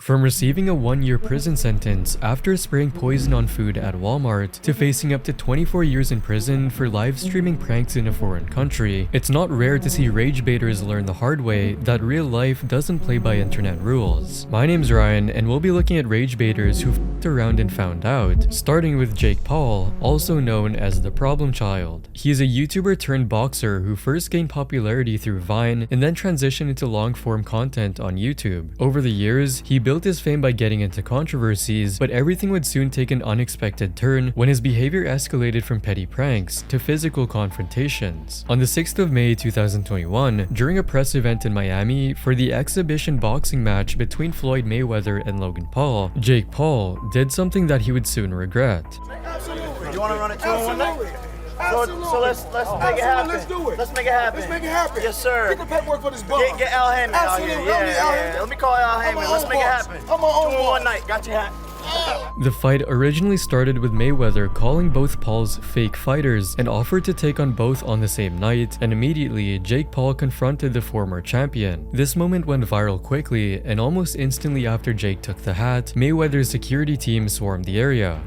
From receiving a 1-year prison sentence after spraying poison on food at Walmart to facing up to 24 years in prison for live streaming pranks in a foreign country, it's not rare to see Ragebaiters learn the hard way that real life doesn't play by internet rules. My name's Ryan, and we'll be looking at Ragebaiters who f***ed around and found out, starting with Jake Paul, also known as the Problem Child. He is a YouTuber turned boxer who first gained popularity through Vine and then transitioned into long-form content on YouTube. Over the years, he built his fame by getting into controversies, but everything would soon take an unexpected turn when his behavior escalated from petty pranks to physical confrontations. On the 6th of May 2021, during a press event in Miami for the exhibition boxing match between Floyd Mayweather and Logan Paul, Jake Paul did something that he would soon regret. Absolutely. You want to run it 2 in 1 night? So let's make it happen. Let's do it. Let's make it happen. Let's make it happen. Yes, sir. Get the paperwork for this ball. Get Al Heyman out here. Yeah. Let me call Al Heyman. Let's make it happen. I'm my own 2 in 1 night. Got your hat. The fight originally started with Mayweather calling both Pauls fake fighters and offered to take on both on the same night, and immediately Jake Paul confronted the former champion. This moment went viral quickly, and almost instantly after Jake took the hat, Mayweather's security team swarmed the area.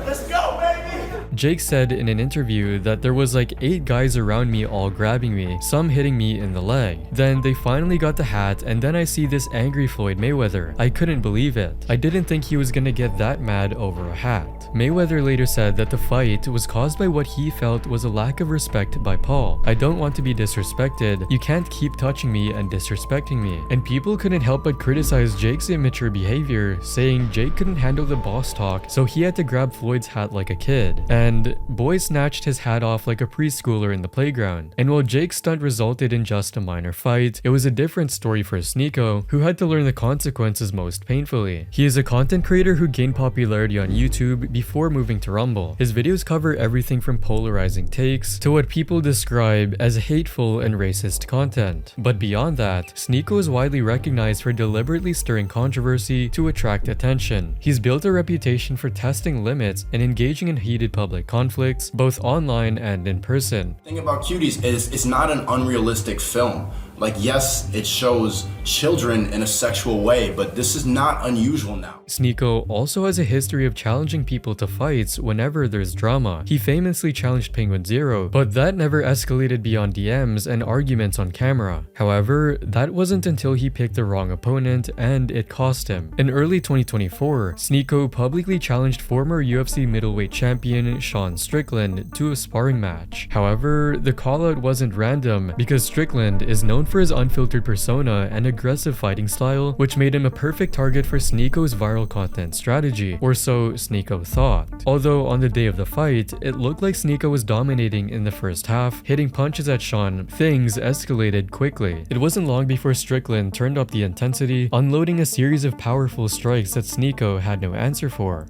Let's go, baby! Jake said in an interview that there was like 8 guys around me all grabbing me, some hitting me in the leg. Then they finally got the hat, and then I see this angry Floyd Mayweather. I couldn't believe it. I didn't think he was gonna get that mad over a hat. Mayweather later said that the fight was caused by what he felt was a lack of respect by Paul. I don't want to be disrespected. You can't keep touching me and disrespecting me. And people couldn't help but criticize Jake's immature behavior, saying Jake couldn't handle the boss talk, so he had to grab Floyd's hat like a kid. And boy snatched his hat off like a preschooler in the playground. And while Jake's stunt resulted in just a minor fight, it was a different story for Sneako, who had to learn the consequences most painfully. He is a content creator who gained popularity on YouTube before moving to Rumble. His videos cover everything from polarizing takes to what people describe as hateful and racist content. But beyond that, Sneako is widely recognized for deliberately stirring controversy to attract attention. He's built a reputation for testing limits and engaging in heated public conflicts, both online and in person. The thing about Cuties is it's not an unrealistic film. Like, yes, it shows children in a sexual way, but this is not unusual now. Sneako also has a history of challenging people to fights whenever there's drama. He famously challenged Penguin Zero, but that never escalated beyond DMs and arguments on camera. However, that wasn't until he picked the wrong opponent and it cost him. In early 2024, Sneako publicly challenged former UFC middleweight champion Sean Strickland to a sparring match. However, the callout wasn't random because Strickland is known for his unfiltered persona and aggressive fighting style, which made him a perfect target for Sneako's viral content strategy, or so Sneako thought. Although on the day of the fight, it looked like Sneako was dominating in the first half, hitting punches at Sean, things escalated quickly. It wasn't long before Strickland turned up the intensity, unloading a series of powerful strikes that Sneako had no answer for.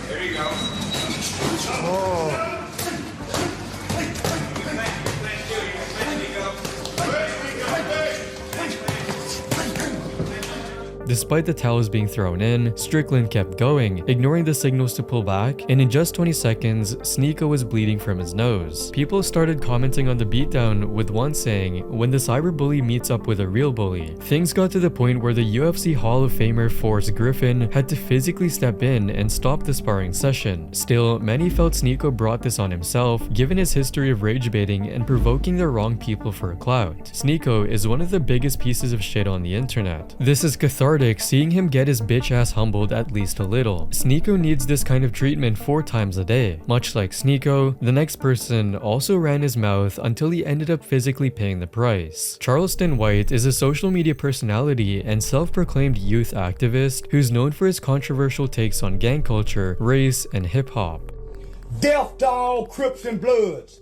There you go. Despite the towels being thrown in, Strickland kept going, ignoring the signals to pull back, and in just 20 seconds, Sneako was bleeding from his nose. People started commenting on the beatdown, with one saying, "When the cyberbully meets up with a real bully." Things got to the point where the UFC Hall of Famer Forrest Griffin had to physically step in and stop the sparring session. Still, many felt Sneako brought this on himself, given his history of rage baiting and provoking the wrong people for a clout. Sneako is one of the biggest pieces of shit on the internet. This is cathartic, seeing him get his bitch ass humbled at least a little. Sneako needs this kind of treatment 4 times a day. Much like Sneako, the next person also ran his mouth until he ended up physically paying the price. Charleston White is a social media personality and self-proclaimed youth activist who's known for his controversial takes on gang culture, race, and hip-hop. Death to all Crips and Bloods.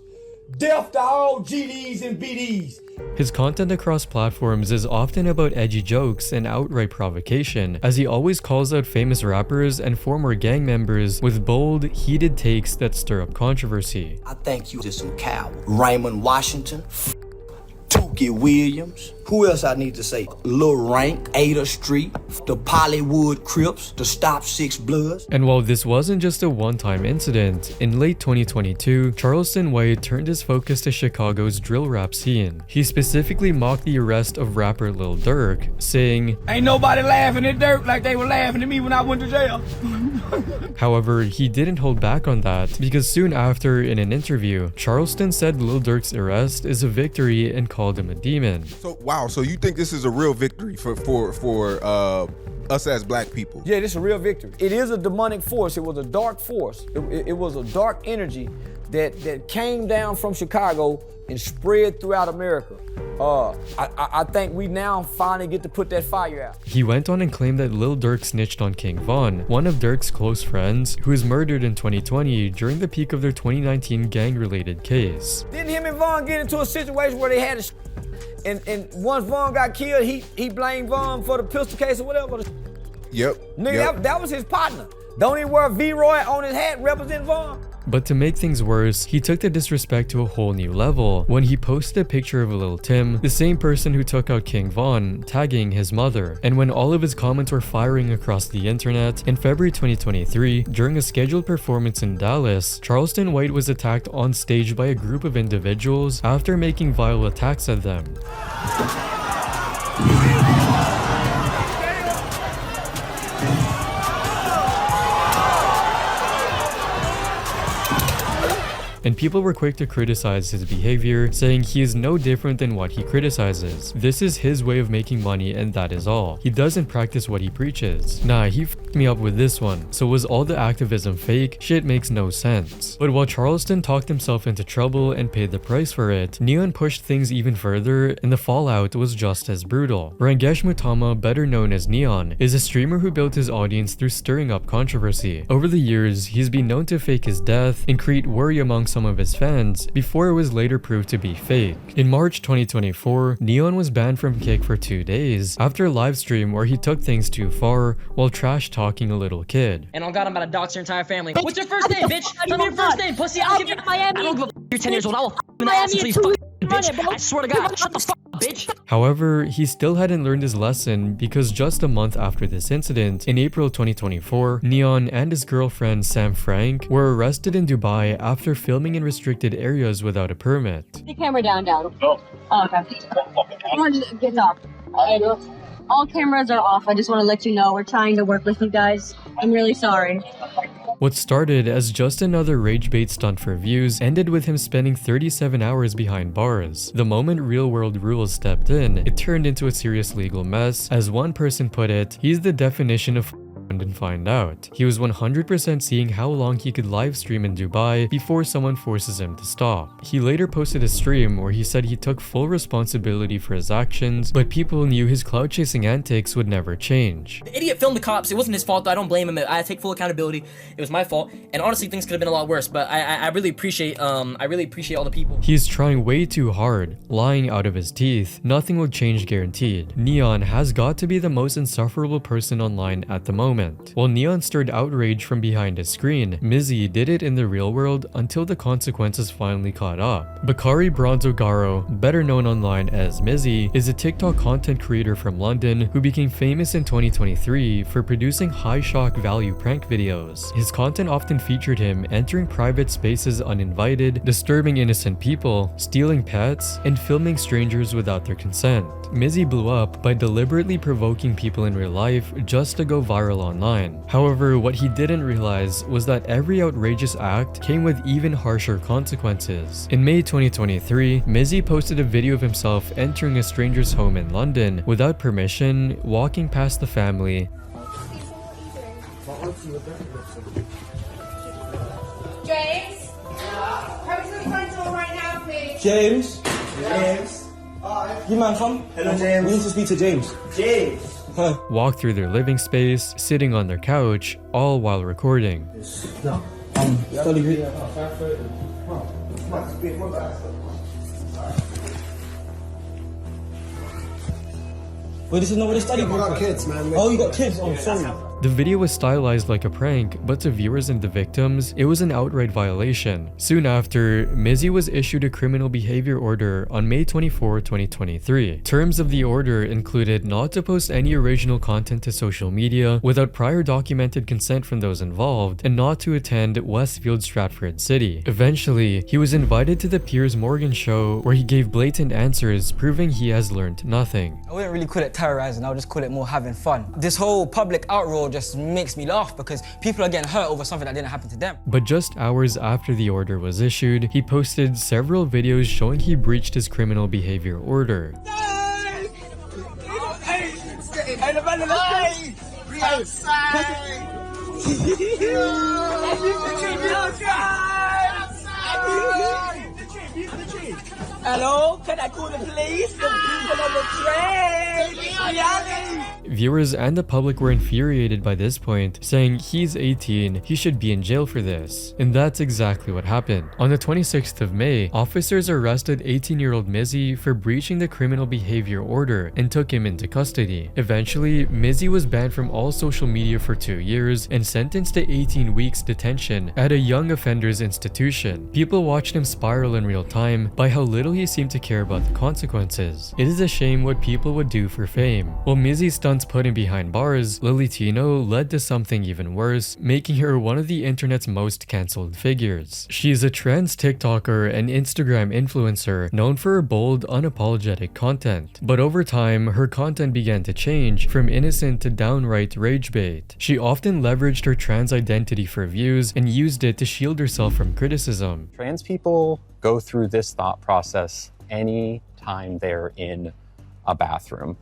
Death to all GDs and BDs. His content across platforms is often about edgy jokes and outright provocation, as he always calls out famous rappers and former gang members with bold, heated takes that stir up controversy. I think you just some coward. Raymond Washington, Tookie Williams, Who else I need to say? Lil Rank, Ada Street, the Pollywood Crips, the Stop Six Bloods. And while this wasn't just a one-time incident, in late 2022, Charleston White turned his focus to Chicago's drill rap scene. He specifically mocked the arrest of rapper Lil Durk, saying, "Ain't nobody laughing at Dirt like they were laughing at me when I went to jail." However, he didn't hold back on that, because soon after, in an interview, Charleston said Lil Durk's arrest is a victory and called him a demon. So wow, so you think this is a real victory for us as black people? Yeah, this is a real victory. It is a demonic force. It was a dark force. It was a dark energy that came down from Chicago and spread throughout America. I think we now finally get to put that fire out. He went on and claimed that Lil Durk snitched on King Von, one of Durk's close friends, who was murdered in 2020 during the peak of their 2019 gang-related case. Didn't him and Von get into a situation where they had a and once Von got killed, he blamed Von for the pistol case or whatever. Yep. Nigga, that was his partner. Don't he wear V-Roy on his hat representing Von? But to make things worse, he took the disrespect to a whole new level when he posted a picture of Lil Tim, the same person who took out King Von, tagging his mother. And when all of his comments were firing across the internet, in February 2023, during a scheduled performance in Dallas, Charleston White was attacked on stage by a group of individuals after making vile attacks at them. And people were quick to criticize his behavior, saying he is no different than what he criticizes. This is his way of making money and that is all. He doesn't practice what he preaches. Nah, he f***ed me up with this one. So was all the activism fake? Shit makes no sense. But while Charleston talked himself into trouble and paid the price for it, Neon pushed things even further and the fallout was just as brutal. Rangesh Mutama, better known as Neon, is a streamer who built his audience through stirring up controversy. Over the years, he's been known to fake his death and create worry among some of his fans before it was later proved to be fake. In March 2024, Neon was banned from Kick for 2 days after a live stream where he took things too far while trash talking a little kid. And on God, I'm about to dox your entire family. What's your first name, bitch? Tell me your first name, pussy. I don't give a f. You're 10 years old. I will f you in the ass until you fuck bitch. I swear to God, shut the fuck up, bitch. However, he still hadn't learned his lesson because just a month after this incident, in April 2024, Neon and his girlfriend Sam Frank were arrested in Dubai after filming in restricted areas without a permit. The camera down. Oh, okay. Get off. All cameras are off. I just want to let you know we're trying to work with you guys. I'm really sorry. What started as just another rage bait stunt for views ended with him spending 37 hours behind bars. The moment real world rules stepped in, it turned into a serious legal mess. As one person put it, he's the definition of and find out. He was 100% seeing how long he could live stream in Dubai before someone forces him to stop. He later posted a stream where he said he took full responsibility for his actions, but people knew his cloud chasing antics would never change. The idiot filmed the cops. It wasn't his fault, though. I don't blame him. I take full accountability. It was my fault. And honestly, things could have been a lot worse, but I really appreciate all the people. He's trying way too hard, lying out of his teeth. Nothing will change guaranteed. Neon has got to be the most insufferable person online at the moment. While Neon stirred outrage from behind his screen, Mizzy did it in the real world until the consequences finally caught up. Bakari Bronzogaro, better known online as Mizzy, is a TikTok content creator from London who became famous in 2023 for producing high shock value prank videos. His content often featured him entering private spaces uninvited, disturbing innocent people, stealing pets, and filming strangers without their consent. Mizzy blew up by deliberately provoking people in real life just to go viral online. However, what he didn't realize was that every outrageous act came with even harsher consequences. In May 2023, Mizzy posted a video of himself entering a stranger's home in London without permission, walking past the family. James? Come to the front door right now, please. James? You man, come. Hello, James. We need to speak to James. James. Walk through their living space, sitting on their couch, all while recording. Study group. Wait, this is not what the study group is. I got kids, man. Oh, you got kids? Oh, sorry. The video was stylized like a prank, but to viewers and the victims, it was an outright violation. Soon after, Mizzy was issued a criminal behavior order on May 24, 2023. Terms of the order included not to post any original content to social media without prior documented consent from those involved, and not to attend Westfield Stratford City. Eventually, he was invited to the Piers Morgan show where he gave blatant answers proving he has learned nothing. I wouldn't really call it terrorizing, I would just call it more having fun. This whole public outroar just makes me laugh because people are getting hurt over something that didn't happen to them. But just hours after the order was issued, he posted several videos showing he breached his criminal behavior order. Hello, can I call the police? The people on the train! Viewers and the public were infuriated by this point, saying he's 18, he should be in jail for this. And that's exactly what happened. On the 26th of May, officers arrested 18-year-old Mizzy for breaching the criminal behavior order and took him into custody. Eventually, Mizzy was banned from all social media for 2 years and sentenced to 18 weeks detention at a young offenders institution. People watched him spiral in real time by how little he seemed to care about the consequences. It is a shame what people would do for fame. While Mizzy's stunts put him behind bars, Tino led to something even worse, making her one of the internet's most cancelled figures. She is a trans TikToker and Instagram influencer known for her bold, unapologetic content. But over time, her content began to change from innocent to downright rage bait. She often leveraged her trans identity for views and used it to shield herself from criticism. Trans people go through this thought process any time they're in a bathroom.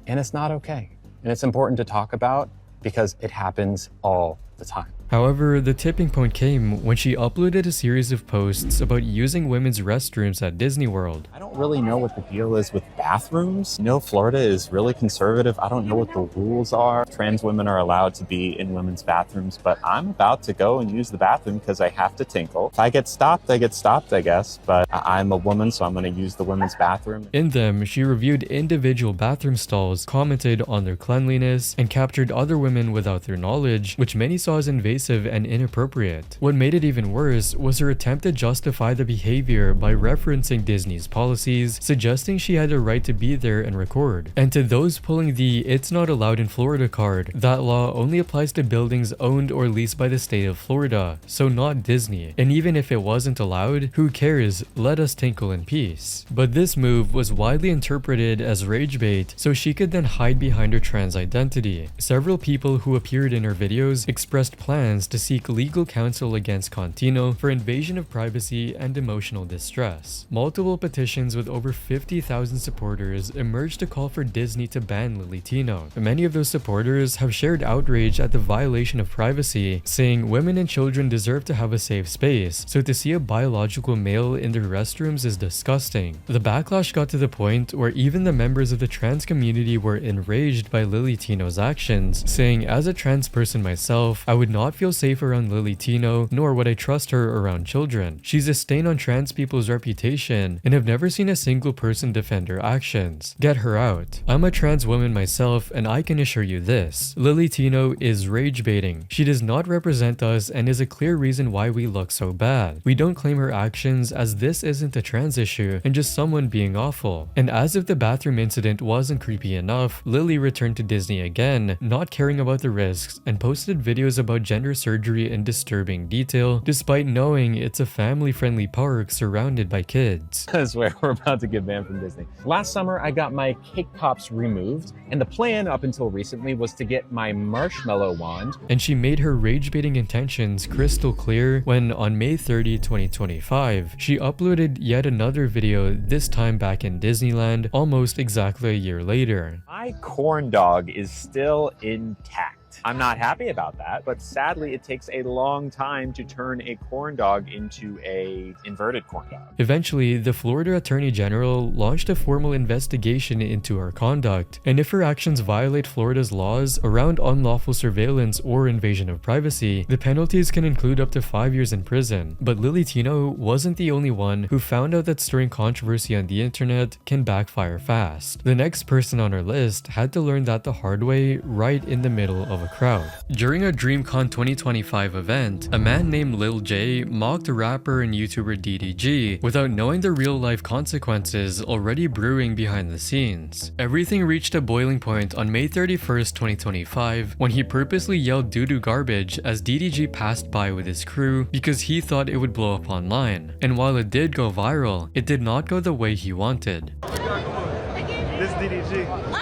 And it's not okay. And it's important to talk about because it happens all the time. However, the tipping point came when she uploaded a series of posts about using women's restrooms at Disney World. I don't really know what the deal is with bathrooms. You know, Florida is really conservative. I don't know what the rules are. Trans women are allowed to be in women's bathrooms, but I'm about to go and use the bathroom because I have to tinkle. If I get stopped, I guess, but I'm a woman, so I'm going to use the women's bathroom. In them, she reviewed individual bathroom stalls, commented on their cleanliness, and captured other women without their knowledge, which many saw as invasive and inappropriate. What made it even worse was her attempt to justify the behavior by referencing Disney's policies, suggesting she had a right to be there and record. And to those pulling the "it's not allowed in Florida" card, that law only applies to buildings owned or leased by the state of Florida, so not Disney. And even if it wasn't allowed, who cares? Let us tinkle in peace. But this move was widely interpreted as rage bait, so she could then hide behind her trans identity. Several people who appeared in her videos expressed plans to seek legal counsel against Tino for invasion of privacy and emotional distress. Multiple petitions with over 50,000 supporters emerged to call for Disney to ban Tino. Many of those supporters have shared outrage at the violation of privacy, saying women and children deserve to have a safe space, so to see a biological male in their restrooms is disgusting. The backlash got to the point where even the members of the trans community were enraged by Tino's actions, saying, "As a trans person myself, I would not feel safe around Tino, nor would I trust her around children. She's a stain on trans people's reputation, and have never seen a single person defend her actions. Get her out. I'm a trans woman myself, and I can assure you this. Tino is rage baiting. She does not represent us and is a clear reason why we look so bad. We don't claim her actions, as this isn't a trans issue and just someone being awful." And as if the bathroom incident wasn't creepy enough, Lily returned to Disney again, not caring about the risks, and posted videos about gender surgery in disturbing detail, despite knowing it's a family-friendly park surrounded by kids. I swear, we're about to get banned from Disney. Last summer, I got my cake pops removed, and the plan up until recently was to get my marshmallow wand. And she made her rage-baiting intentions crystal clear when, on May 30, 2025, she uploaded yet another video, this time back in Disneyland, almost exactly a year later. My corn dog is still intact. I'm not happy about that, but sadly it takes a long time to turn a corn dog into a inverted corn dog. Eventually, the Florida Attorney General launched a formal investigation into her conduct, and if her actions violate Florida's laws around unlawful surveillance or invasion of privacy, the penalties can include up to 5 years in prison. But Tino wasn't the only one who found out that stirring controversy on the internet can backfire fast. The next person on her list had to learn that the hard way right in the middle of a a crowd. During a DreamCon 2025 event, a man named Lil Jay mocked rapper and YouTuber DDG without knowing the real-life consequences already brewing behind the scenes. Everything reached a boiling point on May 31st, 2025, when he purposely yelled doo-doo garbage as DDG passed by with his crew because he thought it would blow up online. And while it did go viral, it did not go the way he wanted. This DDG.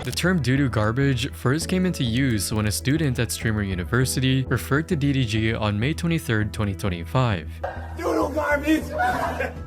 The term doo-doo garbage first came into use when a student at Streamer University referred to DDG on May 23rd, 2025. Doo-doo garbage!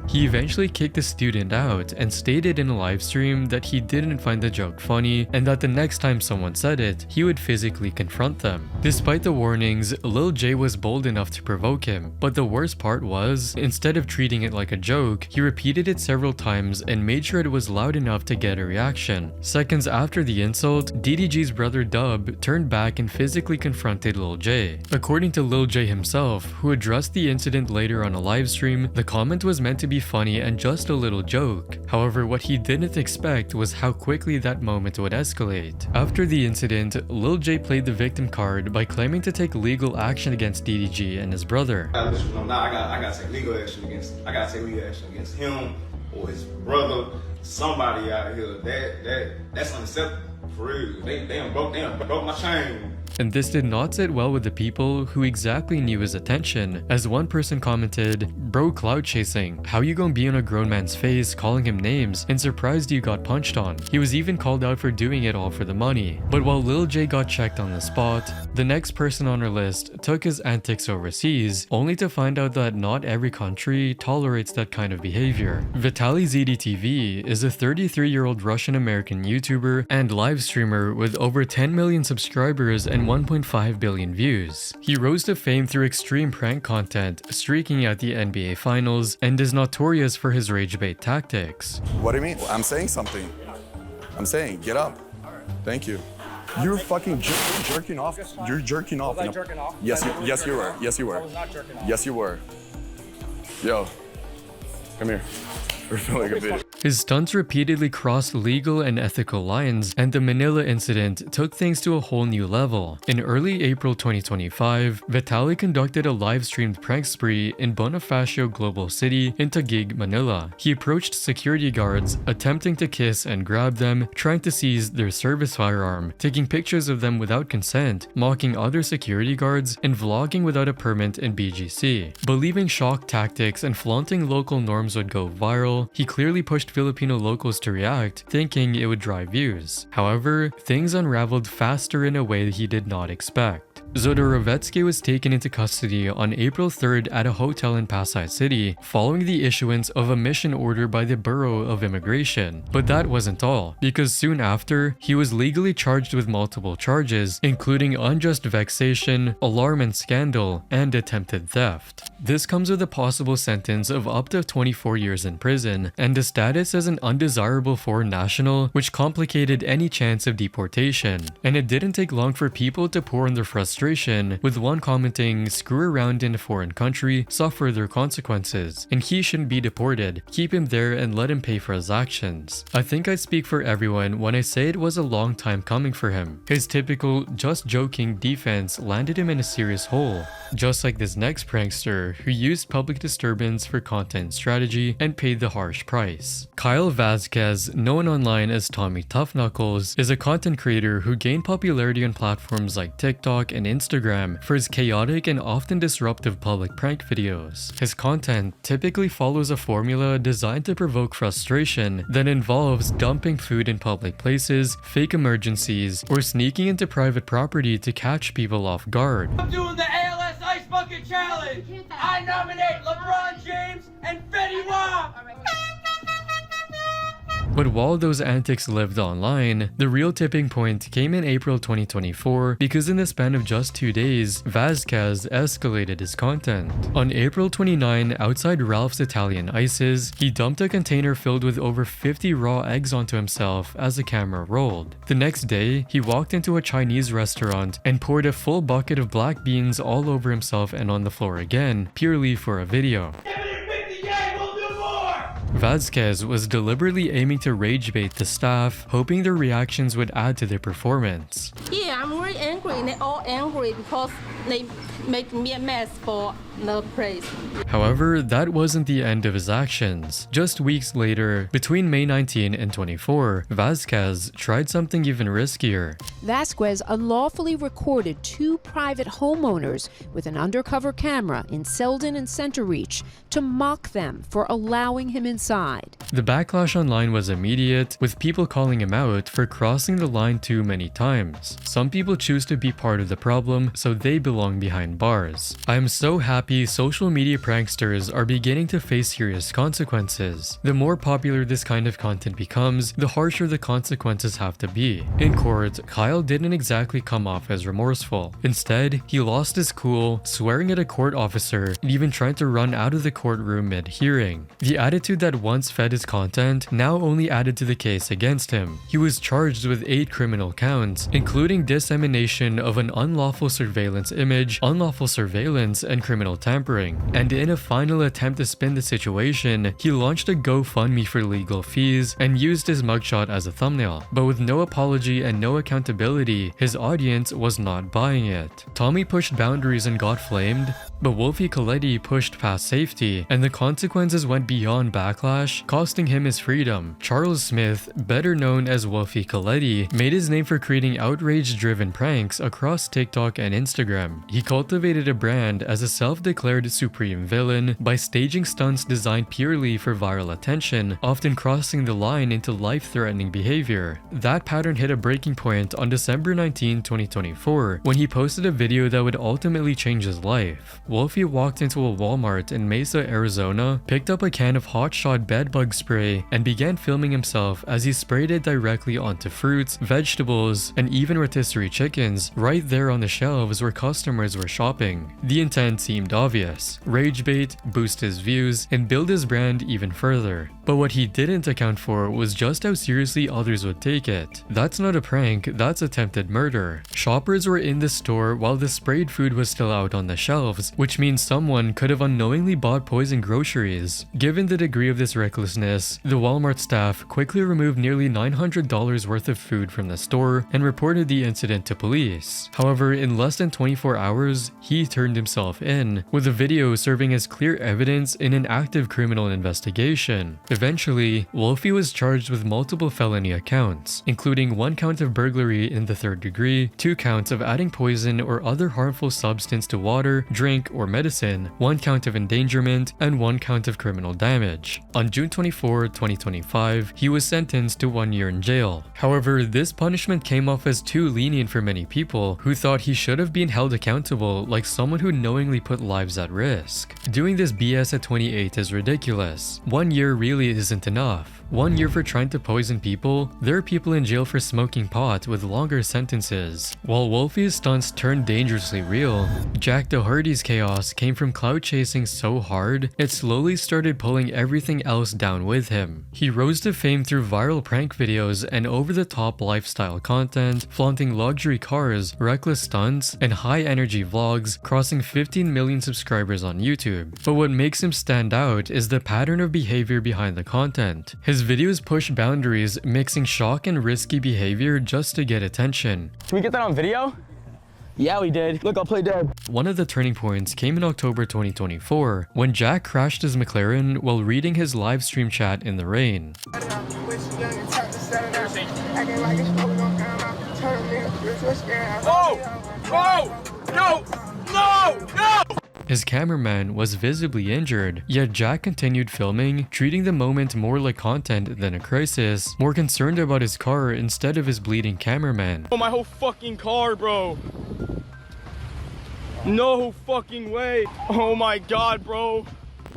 He eventually kicked the student out and stated in a live stream that he didn't find the joke funny and that the next time someone said it, he would physically confront them. Despite the warnings, Lil Jay was bold enough to provoke him, but the worst part was, instead of treating it like a joke, he repeated it several times and made sure it was loud enough to get a reaction. Seconds after the insult, DDG's brother Dub turned back and physically confronted Lil Jay. According to Lil Jay himself, who addressed the incident later on a live stream, the comment was meant to be funny and just a little joke. However, what he didn't expect was how quickly that moment would escalate. After the incident, Lil Jay played the victim card by claiming to take legal action against DDG and his brother. I gotta take legal action against him or his brother, somebody out here. That's unacceptable. For real. They done broke my chain. And this did not sit well with the people who exactly knew his attention, as one person commented, "Bro cloud chasing, how you gonna be on a grown man's face calling him names and surprised you got punched on?" He was even called out for doing it all for the money. But while Lil Jay got checked on the spot, the next person on our list took his antics overseas, only to find out that not every country tolerates that kind of behavior. VitaliZDTV is a 33-year-old Russian-American YouTuber and live streamer with over 10 million subscribers and 1.5 billion views. He rose to fame through extreme prank content, streaking at the NBA Finals, and is notorious for his rage bait tactics. What do you mean? I'm saying something. I'm saying, get up. Thank you. You're fucking jerking off. You're jerking off. Was I jerking off? Yes, you were. Yes, you were. I was not jerking off. Yes, you were. Yo, come here. We're filming a video. His stunts repeatedly crossed legal and ethical lines, and the Manila incident took things to a whole new level. In early April 2025, Vitaly conducted a live-streamed prank spree in Bonifacio Global City in Taguig, Manila. He approached security guards, attempting to kiss and grab them, trying to seize their service firearm, taking pictures of them without consent, mocking other security guards, and vlogging without a permit in BGC. Believing shock tactics and flaunting local norms would go viral, he clearly pushed Filipino locals to react, thinking it would drive views. However, things unraveled faster in a way he did not expect. Zodorovetsky was taken into custody on April 3rd at a hotel in Pasay City, following the issuance of a mission order by the Bureau of Immigration. But that wasn't all, because soon after, he was legally charged with multiple charges, including unjust vexation, alarm and scandal, and attempted theft. This comes with a possible sentence of up to 24 years in prison, and a status as an undesirable foreign national, which complicated any chance of deportation. And it didn't take long for people to pour in their frustration, with one commenting, "Screw around in a foreign country, suffer their consequences, and he shouldn't be deported, keep him there and let him pay for his actions." I think I speak for everyone when I say it was a long time coming for him. His typical just joking defense landed him in a serious hole, just like this next prankster who used public disturbance for content strategy and paid the harsh price. Kyle Vasquez, known online as Tommy Tough Knuckles, is a content creator who gained popularity on platforms like TikTok and Instagram for his chaotic and often disruptive public prank videos. His content typically follows a formula designed to provoke frustration that involves dumping food in public places, fake emergencies, or sneaking into private property to catch people off guard. I'm doing the ALS Ice Bucket Challenge! I nominate LeBron James and Fetty Wap! But while those antics lived online, the real tipping point came in April 2024 because in the span of just 2 days, Vasquez escalated his content. On April 29, outside Ralph's Italian Ices, he dumped a container filled with over 50 raw eggs onto himself as the camera rolled. The next day, he walked into a Chinese restaurant and poured a full bucket of black beans all over himself and on the floor again, purely for a video. Give me 50K, we'll do more! Vasquez was deliberately aiming to rage bait the staff, hoping their reactions would add to their performance. Yeah, I'm really angry, and they're all angry because they make me a mess for the place. However, that wasn't the end of his actions. Just weeks later, between May 19 and 24, Vasquez tried something even riskier. Vasquez unlawfully recorded 2 private homeowners with an undercover camera in Selden and Center Reach to mock them for allowing him inside. The backlash online was immediate, with people calling him out for crossing the line too many times. Some people choose to be part of the problem, so they belong behind bars. I am so happy social media pranksters are beginning to face serious consequences. The more popular this kind of content becomes, the harsher the consequences have to be. In court, Kyle didn't exactly come off as remorseful. Instead, he lost his cool, swearing at a court officer and even trying to run out of the courtroom mid-hearing. The attitude that once fed his content now only added to the case against him. He was charged with 8 criminal counts, including dissemination of an unlawful surveillance image, unlawful surveillance, and criminal tampering. And in a final attempt to spin the situation, he launched a GoFundMe for legal fees and used his mugshot as a thumbnail. But with no apology and no accountability, his audience was not buying it. Tommy pushed boundaries and got flamed, but Wolfie Kleti pushed past safety, and the consequences went beyond backlash, costing him his freedom. Charles Smith, better known as Wolfie Kleti, made his name for creating outrage-driven pranks across TikTok and Instagram. He cultivated a brand as a self-declared supreme villain by staging stunts designed purely for viral attention, often crossing the line into life-threatening behavior. That pattern hit a breaking point on December 19, 2024, when he posted a video that would ultimately change his life. Wolfie walked into a Walmart in Mesa, Arizona, picked up a can of Hot Shot bedbug spray, and began filming himself as he sprayed it directly onto fruits, vegetables, and even rotisserie chickens right there on the shelves where customers were shopping. The intent seemed obvious: rage bait, boost his views, and build his brand even further. But what he didn't account for was just how seriously others would take it. That's not a prank, that's attempted murder. Shoppers were in the store while the sprayed food was still out on the shelves, which means someone could have unknowingly bought poisoned groceries. Given the degree of this recklessness, the Walmart staff quickly removed nearly $900 worth of food from the store and reported the incident to police. However, in less than 24 hours, he turned himself in, with the video serving as clear evidence in an active criminal investigation. Eventually, Wolfie was charged with multiple felony accounts, including 1 count of burglary in the 3rd degree, 2 counts of adding poison or other harmful substance to water, drink, or medicine, 1 count of endangerment, and 1 count of criminal damage. On June 24, 2025, he was sentenced to 1 year in jail. However, this punishment came off as too lenient for many people who thought he should have been held accountable like someone who knowingly put lives at risk. Doing this BS at 28 is ridiculous. 1 year really isn't enough. 1 year for trying to poison people? There are people in jail for smoking pot with longer sentences. While Wolfie's stunts turned dangerously real, Jack Doherty's chaos came from clout chasing so hard, it slowly started pulling everything else down with him. He rose to fame through viral prank videos and over-the-top lifestyle content, flaunting luxury cars, reckless stunts, and high-energy vlogs, crossing 15 million subscribers on YouTube. But what makes him stand out is the pattern of behavior behind the content. His videos push boundaries, mixing shock and risky behavior just to get attention. Can we get that on video? Yeah, we did. Look, I'll play dead. One of the turning points came in October 2024, when Jack crashed his McLaren while reading his live stream chat in the rain. No! His cameraman was visibly injured, yet Jack continued filming, treating the moment more like content than a crisis, more concerned about his car instead of his bleeding cameraman. Oh, my whole fucking car, bro. No fucking way. Oh my god, bro.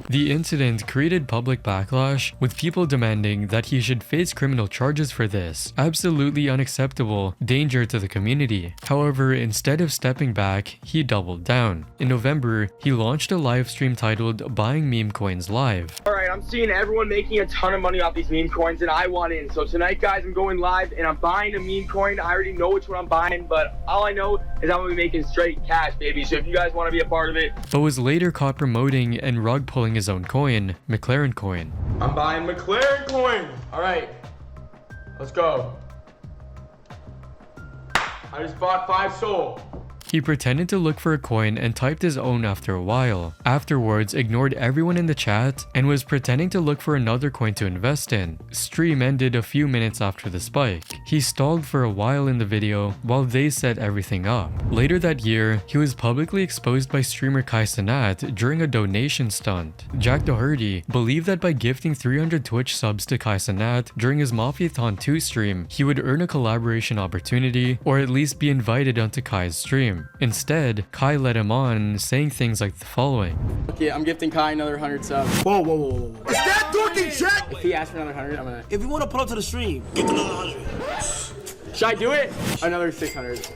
The incident created public backlash, with people demanding that he should face criminal charges for this. Absolutely unacceptable, danger to the community. However, instead of stepping back, he doubled down. In November, he launched a live stream titled Buying Meme Coins Live. Alright, I'm seeing everyone making a ton of money off these meme coins, and I want in. So tonight, guys, I'm going live, and I'm buying a meme coin. I already know which one I'm buying, but all I know is I'm gonna be making straight cash, baby. So if you guys want to be a part of it, but was later caught promoting and rug pulling his own coin, McLaren coin. I'm buying McLaren coin. All right, let's go. I just bought 5 soul. He pretended to look for a coin and typed his own after a while. Afterwards, ignored everyone in the chat and was pretending to look for another coin to invest in. Stream ended a few minutes after the spike. He stalled for a while in the video while they set everything up. Later that year, he was publicly exposed by streamer Kai Cenat during a donation stunt. Jack Doherty believed that by gifting 300 Twitch subs to Kai Cenat during his Mafiathon 2 stream, he would earn a collaboration opportunity or at least be invited onto Kai's stream. Instead, Kai led him on, saying things like the following. Okay, I'm gifting Kai another 100 subs. Whoa, whoa, whoa, whoa. Is that dorky Jack? If he asks for another 100, I'm gonna... If you want to pull up to the stream, give another 100. Should I do it? Another 600.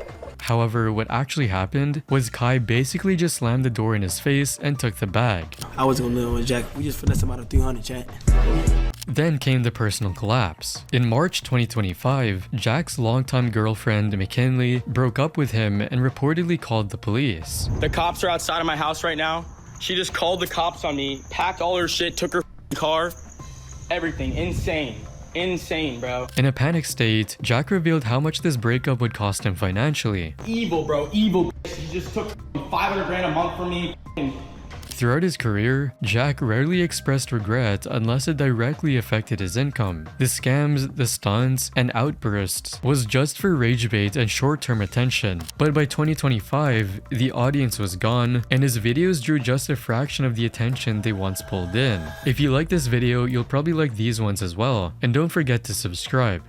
However, what actually happened was Kai basically just slammed the door in his face and took the bag. I was gonna live with Jack. We just finessed him out of 300, chat. Then came the personal collapse. In March 2025, Jack's longtime girlfriend, McKinley, broke up with him and reportedly called the police. The cops are outside of my house right now. She just called the cops on me, packed all her shit, took her car, everything. Insane. Insane, bro. In a panic state, Jack revealed how much this breakup would cost him financially. Evil, bro. Evil. She just took 500 grand a month from me. Throughout his career, Jack rarely expressed regret unless it directly affected his income. The scams, the stunts, and outbursts was just for rage bait and short-term attention. But by 2025, the audience was gone, and his videos drew just a fraction of the attention they once pulled in. If you like this video, you'll probably like these ones as well, and don't forget to subscribe.